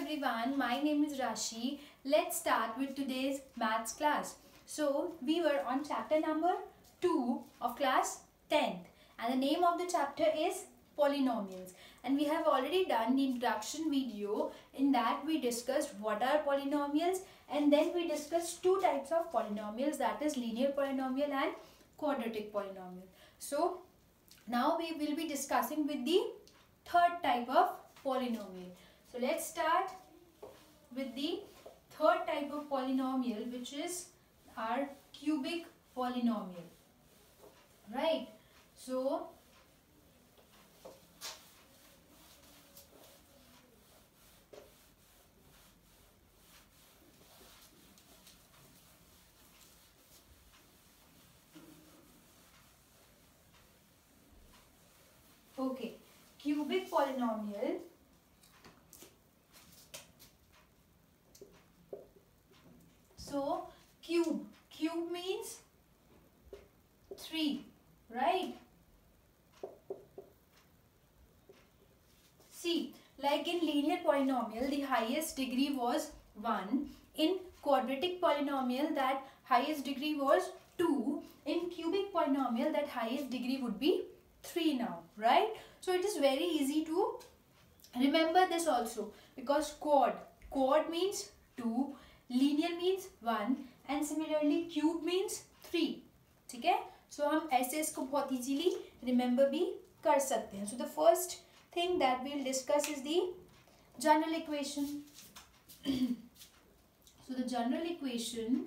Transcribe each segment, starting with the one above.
everyone, my name is Rashi. Let's start with today's maths class. So we were on chapter number 2 of class 10th and the name of the chapter is polynomials, and we have already done the introduction video. In that we discussed what are polynomials, and then we discussed two types of polynomials, that is linear polynomial and quadratic polynomial. So now we will be discussing with the third type of polynomial. So let's start with the third type of polynomial, which is our cubic polynomial, right? So okay, cubic polynomial. So cube means 3, right? See, like in linear polynomial, the highest degree was 1. In quadratic polynomial, that highest degree was 2. In cubic polynomial, that highest degree would be 3 now, right? So it is very easy to remember this also, because quad means 2, linear means 1 and similarly cube means 3. ठीक है? So हम ऐसे इसको बहुत easily remember भी कर सकते हैं. So the first thing that we'll discuss is the general equation. So the general equation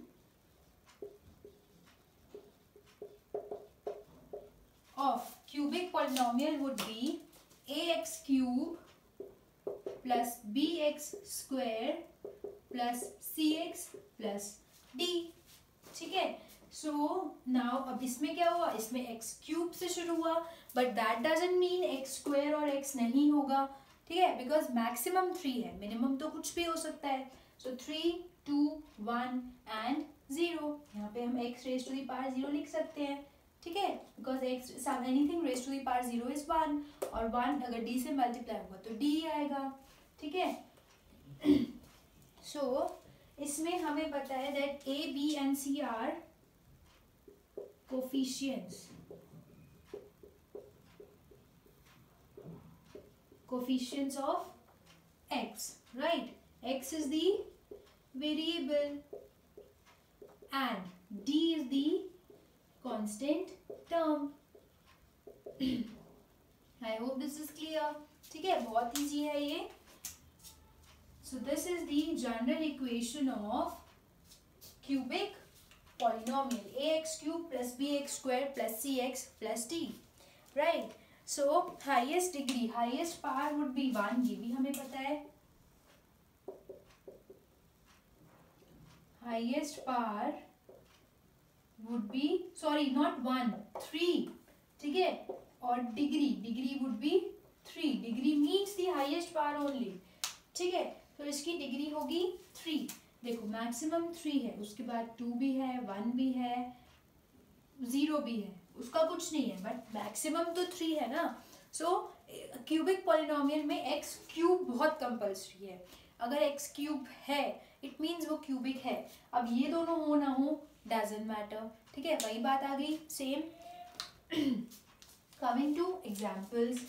of cubic polynomial would be ax cube plus bx square plus cx plus d. ठीक है? So now अब इसमें क्या हुआ, इसमें x cube से शुरू हुआ, but that doesn't mean x square और x नहीं होगा, ठीक है? Because maximum 3 है, minimum तो कुछ भी हो सकता है. So 3, 2, 1 and 0. यहाँ पे हम x raised to the power 0 लिख सकते हैं, ठीक है? Because x anything raised to the power 0 is 1 और 1 अगर d से multiply होगा तो d आएगा, ठीक है? So इसमें हमें पता है that a, b and c are coefficients of x, right? X is the variable and d is the constant term. I hope this is clear. ठीक है, बहुत easy है ये. So this is the general equation of cubic polynomial, ax cube plus bx square plus cx plus d, right? So highest degree, highest power would be 1, ये भी हमें पता है. Highest power would be, sorry not 1, 3, ठीक है? और degree would be 3. Degree means the highest power only, ठीक है? तो इसकी डिग्री होगी 3. देखो मैक्सिमम 3 है, उसके बाद 2 भी है, 1 भी है, 0 भी है, उसका कुछ नहीं है, बट मैक्सिमम तो 3 है ना. सो क्यूबिक पॉलिनोमियल में एक्स क्यूब बहुत कंपल्सरी है. अगर एक्स क्यूब है इट मीन्स वो क्यूबिक है. अब ये दोनों हो ना हो डजंट मैटर, ठीक है? वही बात आ गई same. Coming to examples.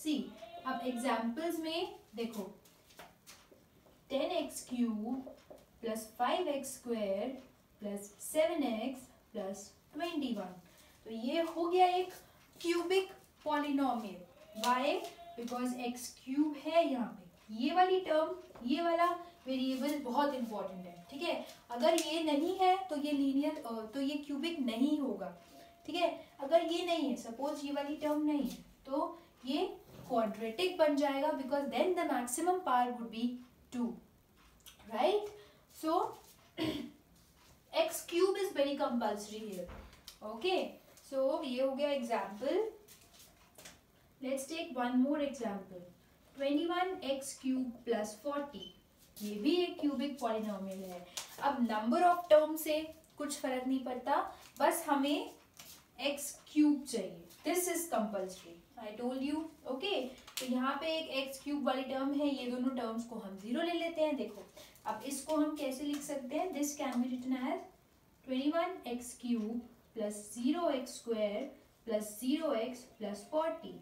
See अब एग्जाम्पल्स में देखो 10x cube plus 5x square plus 7x plus 21. तो ये हो गया एक cubic polynomial. Why? Because x cube है यहाँ पे. ये वाली टर्म, ये वाला वेरिएबल बहुत इंपॉर्टेंट है, ठीक है? अगर ये नहीं है तो ये लीनियर तो ये क्यूबिक नहीं होगा, ठीक है? अगर ये नहीं है, सपोज ये वाली टर्म नहीं है, तो ये क्वाड्रेटिक बन जाएगा, because then the maximum power would be 2, right? So x cube is very compulsory here. Okay, so ये हो गया example. Let's take one more example. 21x cube plus 40. ये भी एक क्यूबिक पॉलिनोमियल है. अब नंबर ऑफ टर्म से कुछ फर्क नहीं पड़ता, बस हमें x क्यूब चाहिए. This is compulsory, I told you. Okay, तो यहाँ पे एक एक्स क्यूब वाली टर्म है, ये दोनों टर्म्स को हम जीरो ले लेते हैं. देखो अब इसको हम कैसे लिख सकते हैं, this can be written as 21x cube plus 0x square plus 0x plus 40.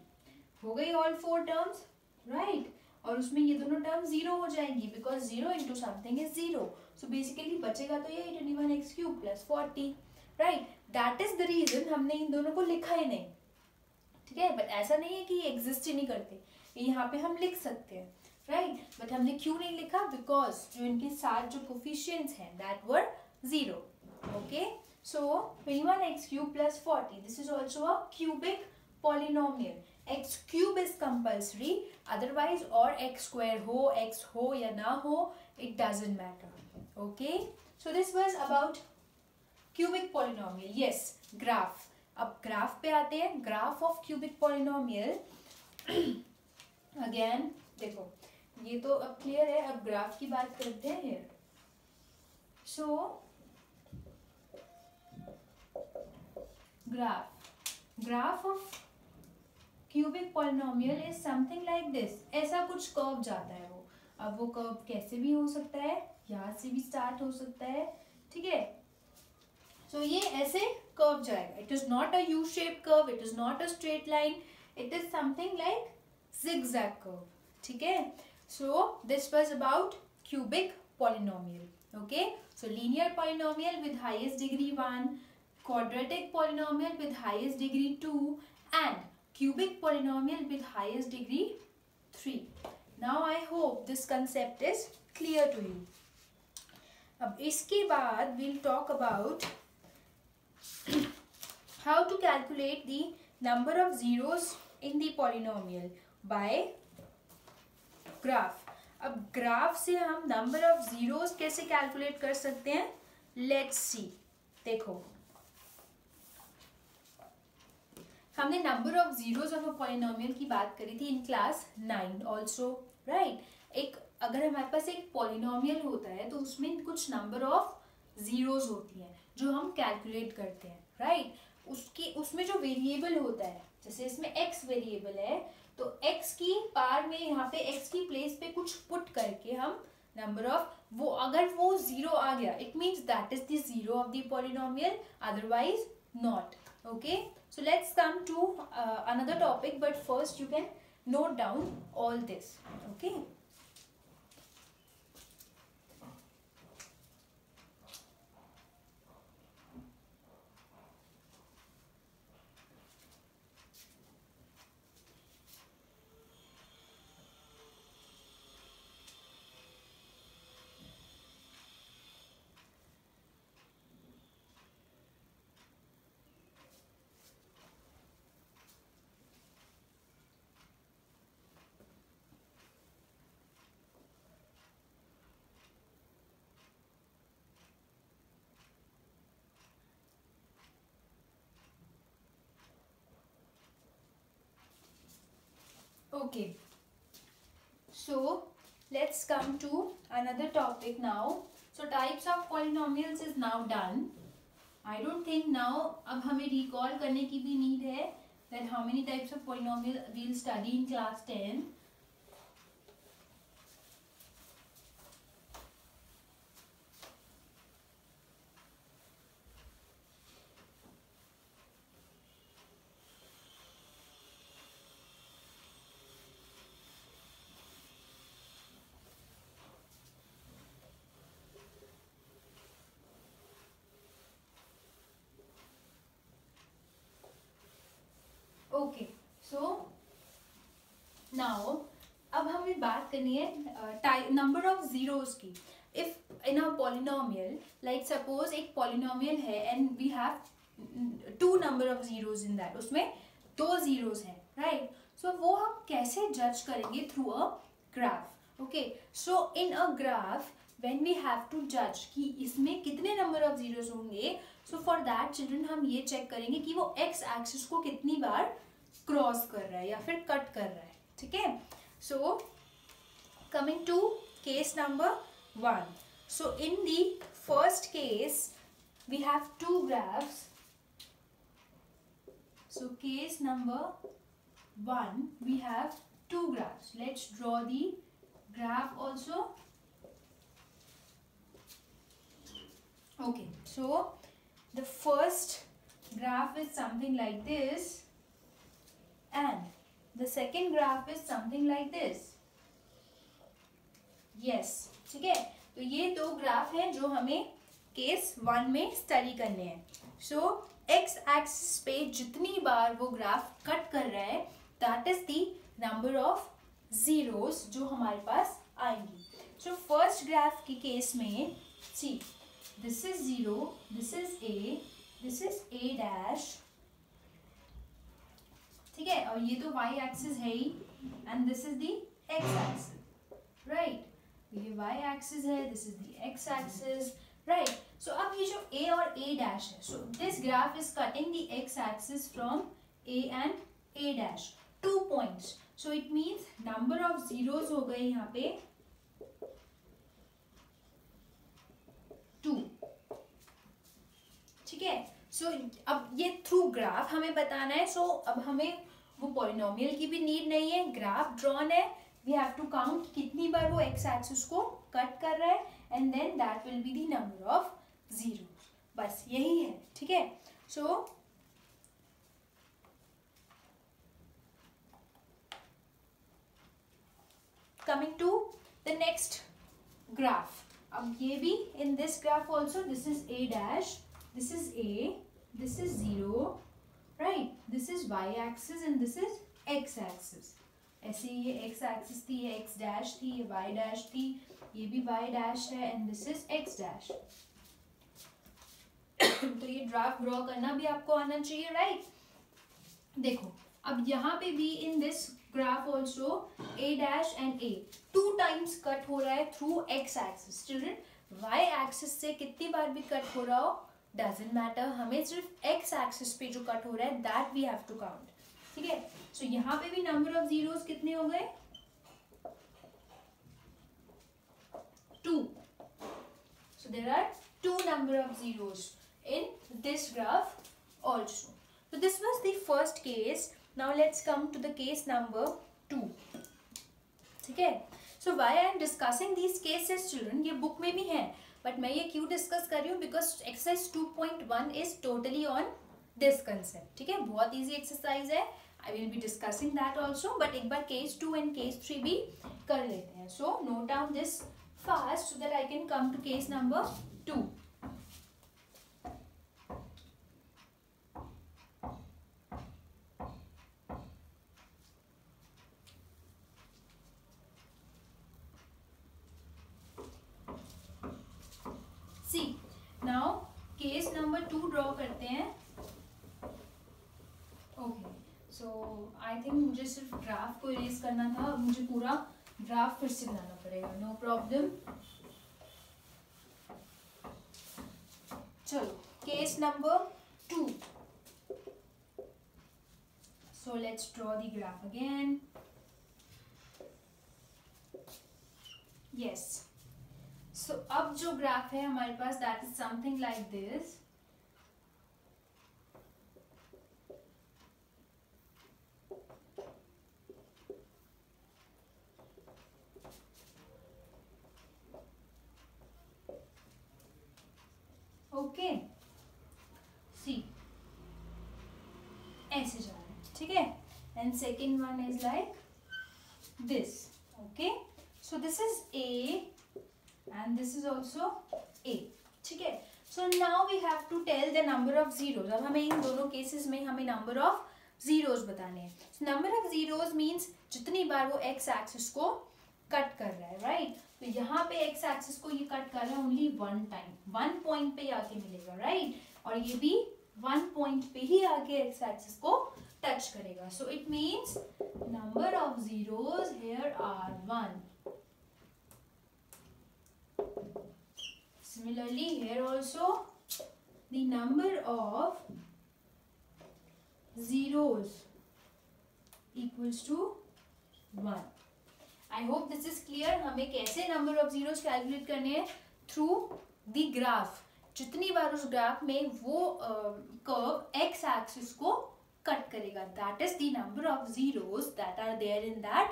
हो गई ऑल फोर टर्म्स, राइट. और उसमें ये दोनों टर्म जीरो हो जाएंगी because zero into something is zero. So basically बचेगा तो ये 21x cube plus 40, right. That is the reason हमने इन दोनों को लिखा ही नहीं, ठीक है. बट ऐसा नहीं है कि ये एग्जिस्ट ही नहीं करते, ये यहाँ पे हम लिख सकते हैं, राइट. बट हमने क्यों नहीं लिखा, बिकॉज जो इनके साथ जो कोफिशिएंट्स हैं that were zero. Okay, so 21x cube plus 40, this is also a cubic polynomial. x cube is compulsory, otherwise और x square हो, x हो या ना हो, it doesn't matter. Okay, so this was about cubic polynomial. Yes, graph. अब graph पे आते हैं, graph of cubic polynomial. Again देखो ये तो अब क्लियर है, अब ग्राफ की बात करते हैं here. So graph of cubic polynomial is something like this. ऐसा कुछ कर्व जाता है वो. अब वो कर्व कैसे भी हो सकता है, यहाँ से भी स्टार्ट हो सकता है, ठीक है. सो ये ऐसे कर्व जाएगा. It is not a U shape curve, it is not a straight line, it is something like zigzag curve, ठीक है. So this was about cubic polynomial. Okay, so linear polynomial with highest degree 1, quadratic polynomial with highest degree 2, and cubic polynomial with highest degree 3. Now I hope this concept is clear to you. अब इसके बाद we'll talk about how to calculate the number of zeros in the polynomial by graph. अब graph से हम number of zeros कैसे calculate कर सकते हैं, लेट्स सी. देखो हमने number of zeros of a polynomial की बात करी थी इन क्लास 9 ऑल्सो, राइट. एक अगर हमारे पास एक पॉलिनोमियल होता है तो उसमें कुछ नंबर ऑफ जीरोस होती हैं जो हम कैलकुलेट करते हैं, राइट. उसमें जो वेरिएबल होता है, जैसे इसमें x वेरिएबल है तो x की पावर में यहाँ पे x की प्लेस पे कुछ पुट करके हम नंबर ऑफ वो अगर वो जीरो आ गया it means that is the zero of the polynomial, otherwise not. Okay, so let's come to another topic, but first you can note down all this. Okay, okay, so let's come to another topic now. So types of polynomials is now done. I don't think now अब हमें recall करने की भी need है that how many types of polynomial we'll study in class 10. Okay, so now अब हमें बात करनी है नंबर ऑफ जीरोस की. If in a polynomial, like suppose एक पॉलिनोमियल है and we have 2 number of zeros in that, उसमें 2 zeros हैं, राइट. सो वो हम कैसे जज करेंगे, through a graph. Okay, so in a graph when we have to जज कि इसमें कितने नंबर ऑफ जीरोस होंगे, सो फॉर दैट चिल्ड्रन हम ये चेक करेंगे कि वो एक्स एक्सिस को कितनी बार क्रॉस कर रहा है या फिर कट कर रहा है, ठीक है. So coming to case number 1. So in the first case we have 2 graphs. So case number 1, we have two graphs. Let's draw the graph also. Okay, so the first graph is something like this and the second graph is something like this. Yes, ठीक है. तो ये दो graph हैं जो हमें case 1 में study करने हैं. सो एक्स एक्सिस पे जितनी बार वो ग्राफ कट कर रहा है that is the number of zeros जो हमारे पास आएंगी. सो फर्स्ट ग्राफ के केस में see this is 0, this is A, this is A dash, ठीक है. और ये तो वाई एक्सिस है ही and this is the X axis, right. ये y एक्सिस है, this is the x axis, right. So अब ये जो a और a डैश है, so this graph is cutting the x axis from a and a dash, 2 points. So it means number of zeros हो गए यहाँ पे 2, ठीक है. सो अब ये थ्रू ग्राफ हमें बताना है. सो अब हमें वो पॉलिनोमियल की भी नीड नहीं है, ग्राफ ड्रॉन है. We have to count कितनी बार वो x एक्सिस को कट कर रहा है and then that will be the number of zeros. बस यही है, ठीक है. So coming to the next graph. अब ये भी in this graph also this is a dash, this is a, this is 0, right. This is y axis and this is x axis. ऐसे ये x एक्सिस थी, ये x dash थी, ये y dash थी, ये भी y डैश है and this is x dash. तो ये ग्राफ ड्रॉ करना भी आपको आना चाहिए, राइट. देखो अब यहाँ पे भी इन this graph also a dash and a 2 times cut हो रहा है through x axis. Children y axis से कितनी बार भी कट हो रहा हो डजंट मैटर, हमें सिर्फ x एक्सिस पे जो कट हो रहा है that we have to count, ठीक है. सो यहाँ पे भी नंबर ऑफ जीरोस कितने हो गए 2. So there are 2 number of zeros in this graph also. So this was the first case. Now let's come to the case number 2. ठीक है. So why I am discussing these cases, children? ये book में भी है, but मैं ये क्यों discuss कर रही हूँ because exercise 2.1 is totally on this concept, ठीक है. बहुत ईजी एक्सरसाइज है. I will be discussing that also, but एक बार case 2 and case 3 भी कर लेते हैं. So note down this fast so that I can come to case number 2. See, now case number 2 draw करते हैं. Okay. सो आई थिंक मुझे सिर्फ graph को इरेज करना था, मुझे पूरा ग्राफ फिर से बनाना पड़ेगा. No problem. चलो case number 2. So let's draw the graph again. Yes. So अब जो ग्राफ है हमारे पास that is something like this. Okay see ऐसे जा रहा है, ठीक है. And second one is like this. Okay. So this is A and this is also A, ठीक है. So now we have to tell the number of zeros. अब हमें इन दोनों केसेस में हमें नंबर ऑफ जीरोज बताने हैं. नंबर ऑफ जीरोज मीन्स जितनी बार वो एक्स एक्सिस को कट कर रहा है, राइट. तो यहाँ पे एक्स एक्सिस को ये कट कर रहा है ओनली 1 टाइम, 1 पॉइंट पे आके मिलेगा, राइट. और ये भी 1 पॉइंट पे ही आके एक्स एक्सिस को टच करेगा. So it means number of zeros here are 1. Similarly here also the number of zeros equals to 1. I hope this is clear. हमें कैसे number of zeros calculate करने हैं through the graph. जितनी बार उस graph में वो curve x axis को cut करेगा. That is the number of zeros that are there in that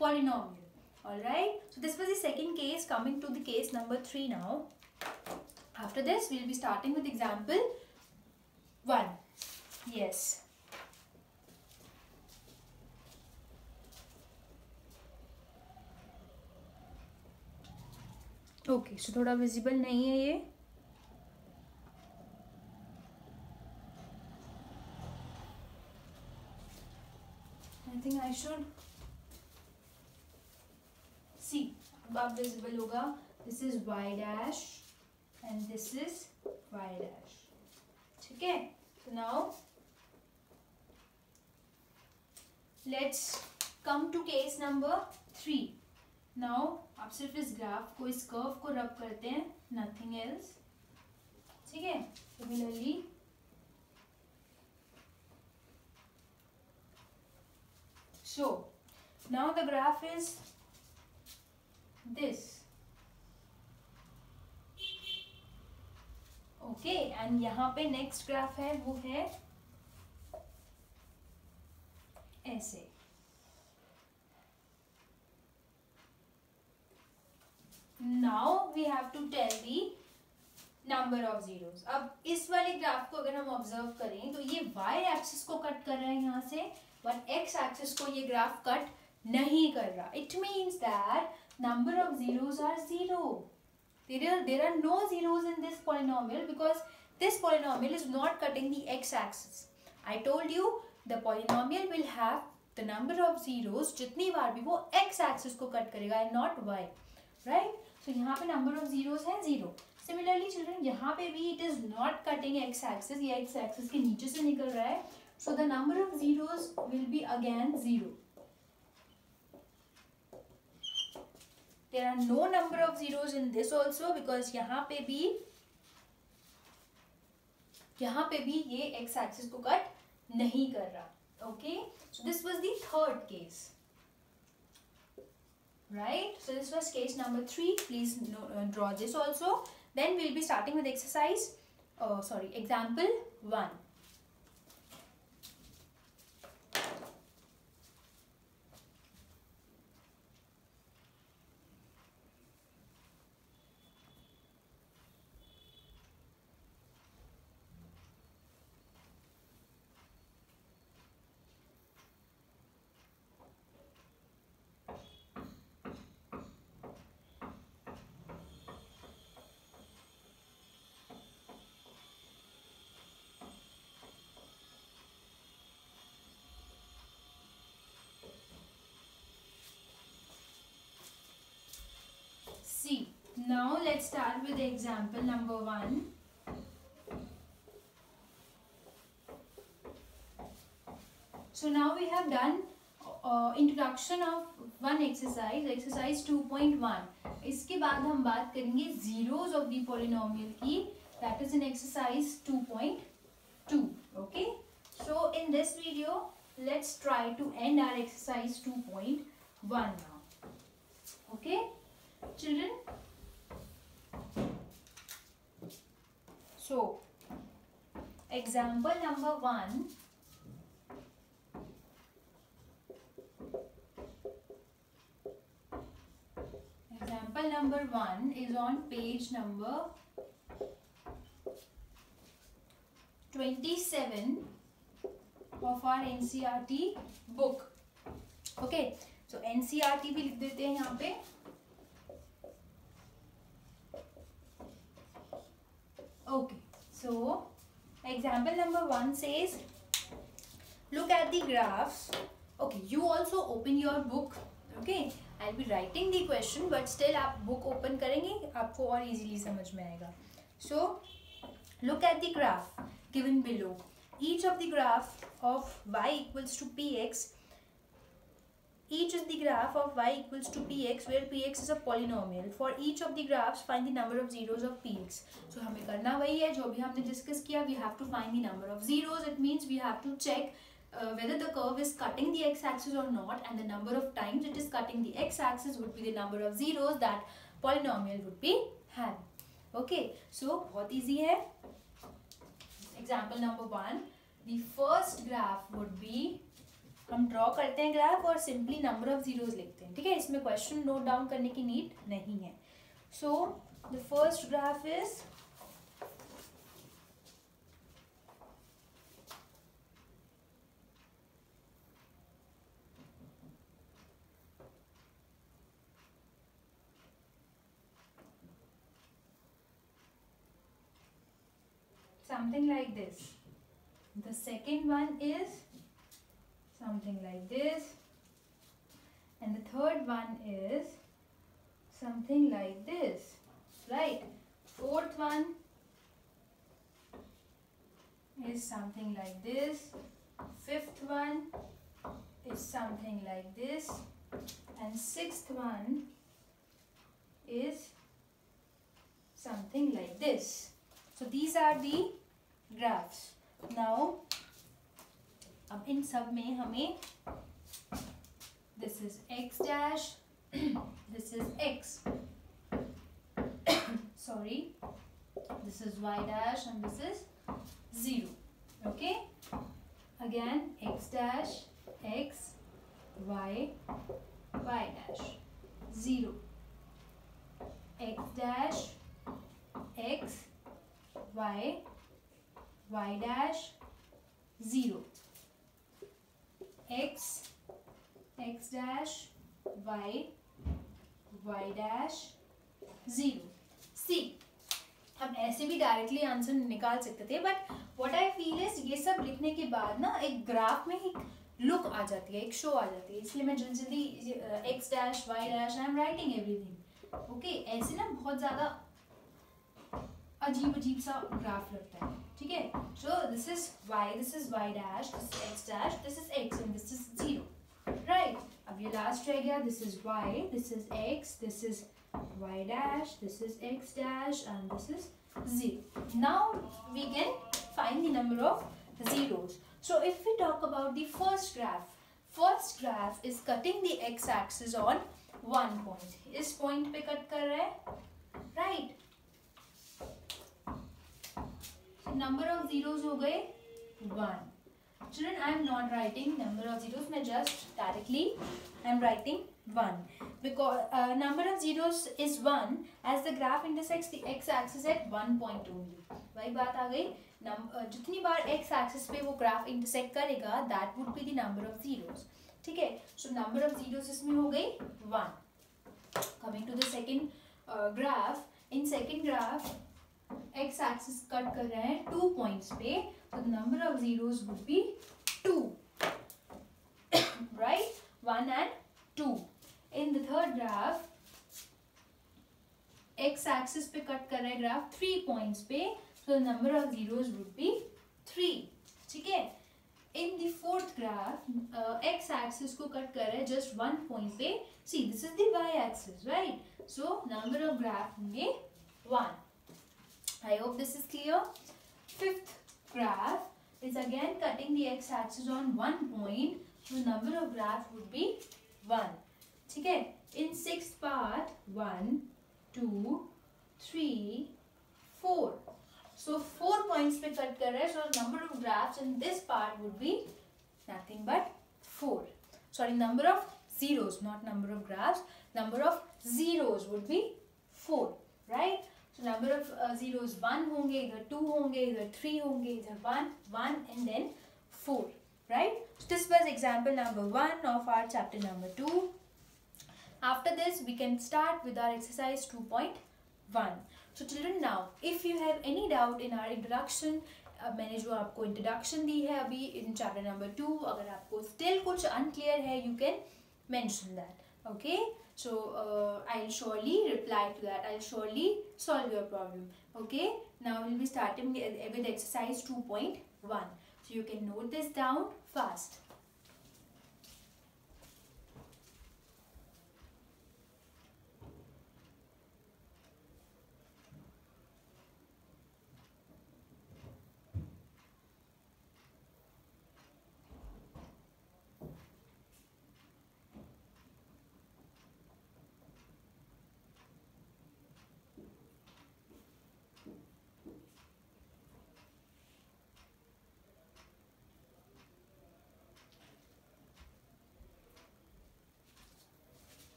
polynomial. Alright, so this was the second case. Coming to the case number 3 now. After this, we'll be starting with example 1. Yes. Okay, so थोड़ा visible नहीं है ये. I think I should see. अब visible होगा. This is y dash and this is y dash. ठीक है? So now let's come to case number 3. Now आप सिर्फ इस ग्राफ को, इस कर्व को रब करते हैं, nothing else. ठीक है? Similarly so now the graph is this. Okay, and यहाँ पे next graph है, वो है ऐसे. Now we have to tell the number of zeros. अब इस वाले ग्राफ को अगर हम ऑब्जर्व करें तो ये y एक्सिस को कट कर रहा है यहाँ से, but x एक्सिस को ये ग्राफ कट नहीं कर रहा. It means that number of zeros are 0. There are no zeros in this polynomial because this polynomial is not cutting the x axis. I told you the polynomial will have the number of zeros जितनी बार भी वो x axis को cut करेगा and not y. Right? So यहाँ पे number of zeros है 0. Similarly children, यहाँ पे भी it is not cutting x axis, ये x axis के नीचे से निकल रहा है. So the number of zeros will be again 0. There are no number of zeros in this also because यहाँ पे भी ये x axis को कट नहीं कर रहा. Okay, so this was the third case. Right, so this was case number 3. Please draw this also. Then we'll be starting with example 1. See, now let's start with example number 1. So now we have done introduction of one exercise 2.1. इसके बाद हम बात करेंगे zeros of the polynomial की, that is in exercise 2.2. Okay, so in this video let's try to end our exercise 2.1 now. Okay children, so example number 1. Example number 1 is on page number 27 of our NCERT book. Okay, so NCERT भी लिख देते हैं यहाँ पे. Okay, so example number 1 says, look at the graphs. Okay, you also open your book. Okay, I'll be writing the question, but still आप book open करेंगे, आपको और easily समझ में आएगा. So look at the graph given below. Each of the graph of y equals to px. Each is the graph of y equals to px, where px is a polynomial. For each of the graphs, find the number of zeros of px. So हमें करना वही है जो भी हमने discuss किया. We have to find the number of zeros. It means we have to check whether the curve is cutting the x-axis or not, and the number of times it is cutting the x-axis would be the number of zeros that polynomial would be having. Okay, so बहुत easy है. Example number 1. The first graph would be, हम draw करते हैं graph और simply number of zeros लिखते हैं, ठीक है, इसमें क्वेश्चन नोट डाउन करने की नीड नहीं है. So the first graph is something like this. The second one is something like this, and the third one is something like this, right? Fourth one is something like this. Fifth one is something like this, and sixth one is something like this. So these are the graphs. Now अब इन सब में हमें this is x dash, this is x, sorry, this is y dash, and this is 0. Okay, again x dash, x, y, y dash, 0, x dash, x, y, y dash, 0, x, x dash, y, y dash, 0. See, हम ऐसे भी directly answer निकाल सकते थे, but what I feel is ये सब लिखने के बाद ना एक ग्राफ में एक लुक आ जाती है, एक शो आ जाती है, इसलिए मैं जल्दी x dash y dash I am writing everything. Okay, ऐसे ना बहुत ज़्यादा अजीब सा ग्राफ लगता है, ठीक है. So this is y dash, this is x dash, this is x and this is 0, right. अब ये लास्ट रह गया, this is y, this is x, this is y dash, this is x dash, and this is 0. Now we can find the number of zeros. So if we talk about the first graph is cutting the x axis on one point. इस point पे cut कर रहा है, right? Number of zeros हो गए 1. Children, I am not writing number of zeros. मैं just directly I am writing 1 because number of zeros is 1 as the graph intersects the x-axis at 1 point only. वही बात आ गई. जितनी बार x-axis पे वो graph intersect करेगा, that would be the number of zeros. ठीक है. So number of zeros इसमें हो गई 1. Coming to the second graph. In second graph, x-axis cut कर रहे हैं 2 points पे, so the number of zeros would be 2. Right? 1 and 2. In the third graph, x-axis पे कट कर रहे हैं ग्राफ 3 points पे, so the number of zeros would be 3. ठीक है. In the fourth graph, x-axis को कट कर रहे हैं just 1 point पे. See, this is the y-axis, right? So number of graph होंगे 1. I hope this is clear. Fifth graph is again cutting the x-axis on 1 point, so the number of graph would be 1. ठीक है. In sixth part, 1, 2, 3, 4. So 4 points पे cut कर रहे हैं, so number of graphs in this part would be nothing but 4. Sorry, number of zeros, not number of graphs. Number of zeros would be 4, right? So number of zeros 1 होंगे, इधर 2 होंगे, इधर 3 होंगे, इधर 1, 1 and then 4, right? So this was example number 1 of our chapter number 2. After this, we can start with our exercise 2.1. So children, now if you have any doubt in our introduction, मैंने जो आपको introduction दी है अभी in chapter number 2, अगर आपको still कुछ unclear है, you can mention that. Okay? So I'll surely reply to that. I'll surely solve your problem. Okay? Now we'll be starting with exercise 2.1. So you can note this down fast.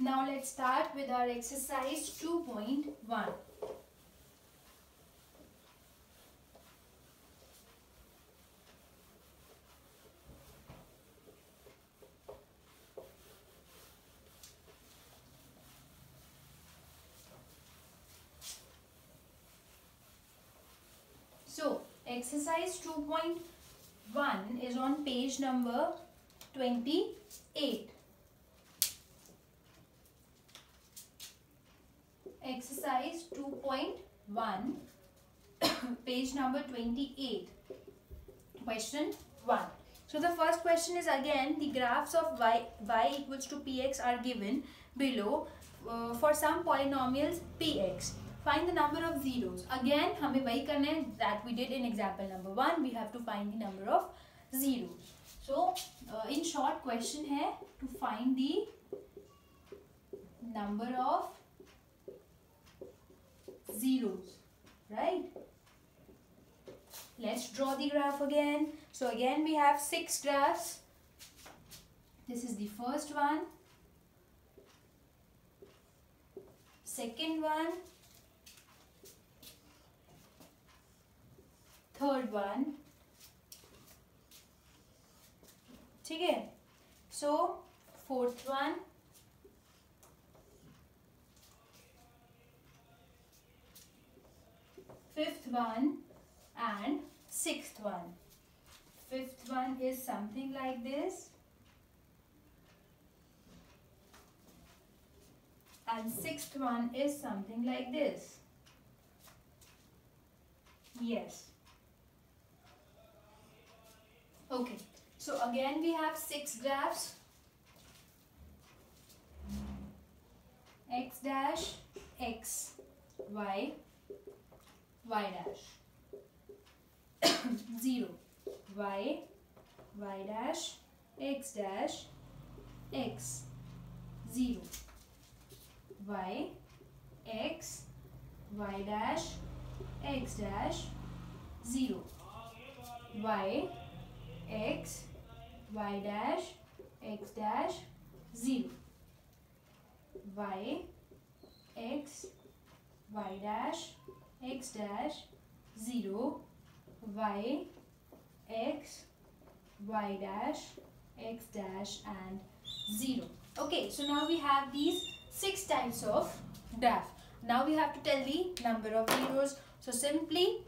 Now let's start with our exercise 2.1. So exercise 2.1 is on page number 28. Exercise 2.1 page number 28. Question 1. So the first question is again the graphs of y equals to px are given below for some polynomials px. Find the number of zeros. Again हमें वही करना है that we did in example number 1. We have to find the number of zeros. So in short question है to find the number of zeros, right? Let's draw the graph again. So again we have 6 graphs. This is the first one, second one, third one. ठीक है? So fourth one, fifth one, and sixth one. Fifth one is something like this, and sixth one is something like this. Yes. Okay. So again we have 6 graphs. X dash, X, Y, Y dash. 0, Y, Y dash, X dash, X, 0, Y, X, Y dash, X dash, 0, Y, X, Y dash, X dash, 0, Y, X, Y dash, X dash, 0, Y, X, Y dash, X dash, and 0. Okay, so now we have these 6 types of graph. Now we have to tell the number of zeros. So simply,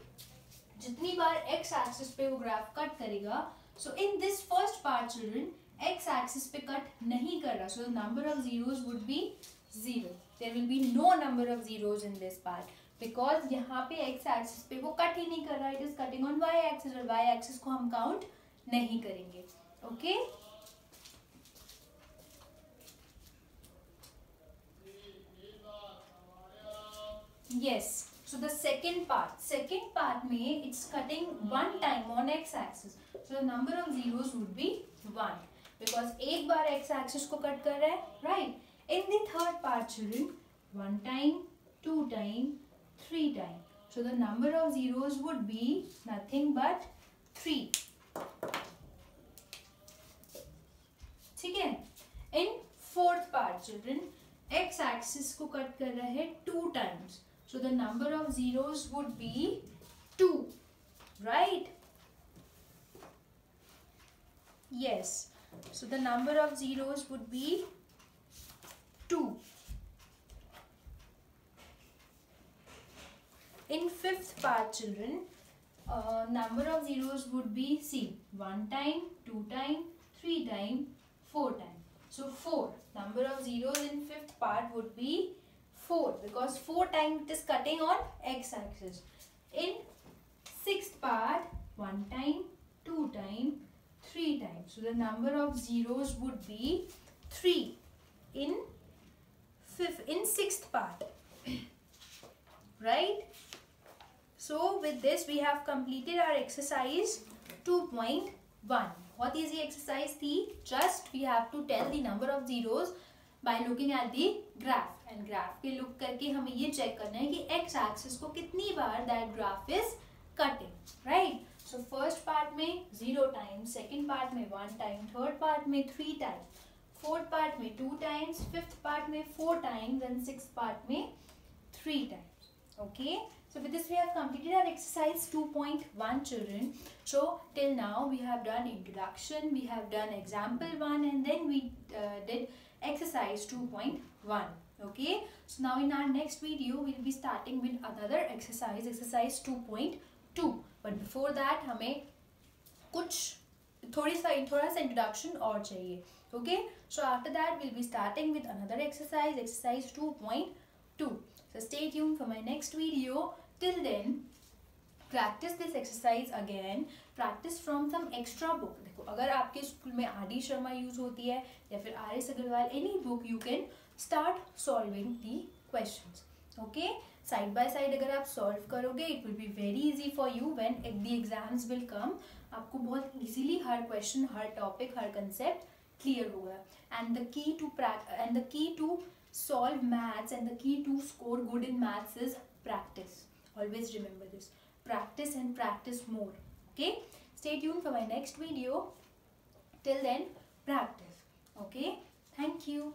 जितनी बार x axis पे वो graph cut करेगा, so in this first part children, x axis पे cut नहीं कर रहा, so the number of zeros would be 0. There will be no number of zeros in this part. Because यहाँ पे x axis पे वो cut ही नहीं कर रहा, it is cutting on y axis और y axis को हम count नहीं करेंगे. Okay? Yes. So the second part में it's cutting one time on x axis. So the number of zeros would be 1 because एक बार x axis को cut कर रहा है, right? In the third part children, 1 time, 2 time, 3 time. So the number of zeros would be nothing but 3. ठीक है? In fourth part children, x axis को cut कर रहा है 2 times. So the number of zeros would be 2, right? Yes. So the number of zeros would be 2. In fifth part children, number of zeros would be, see, 1 time, 2 time, 3 time, 4 time. So 4. Number of zeros in fifth part would be 4 because 4 times it is cutting on x axis. In sixth part, 1 time, 2 time, 3 times. So the number of zeros would be 3 in sixth part. Right? So with this we have completed our exercise 2.1. What is the exercise थी? Just we have to tell the number of zeros by looking at the graph. And graph के look करके हमें ये check करना है कि x axis को कितनी बार that graph is cutting. Right? So first part में 0 time, second part में 1 time, third part में 3 time, फोर्थ पार्ट में 2 टाइम्स, फिफ्थ पार्ट में 4 टाइम्स एंड सिक्स्थ पार्ट में 3 times. Okay, so with this we have completed our exercise 2.1 children. So till now we have done introduction, we have done example 1, and then we did exercise 2.1. Okay, so now in our next video we will be starting with another exercise, exercise 2.2. But before that हमें कुछ थोड़ा सा introduction और चाहिए. Okay, so after that we will be starting with another exercise, exercise 2.2. So stay tuned for my next video. Till then, practice this exercise again. Practice from some extra book. देखो, अगर आपके school में RD. Sharma use होती है या फिर RS. Aggarwal, any book you can start solving the questions. Okay, side by side अगर आप solve करोगे, it will be very easy for you when the exams will come. आपको बहुत easily हर question, हर topic, हर concept clear होगा. And the key to solve maths and the key to score good in maths is practice. Always remember this. Practice and practice more. Okay? Stay tuned for my next video. Till then, practice. Okay? Thank you.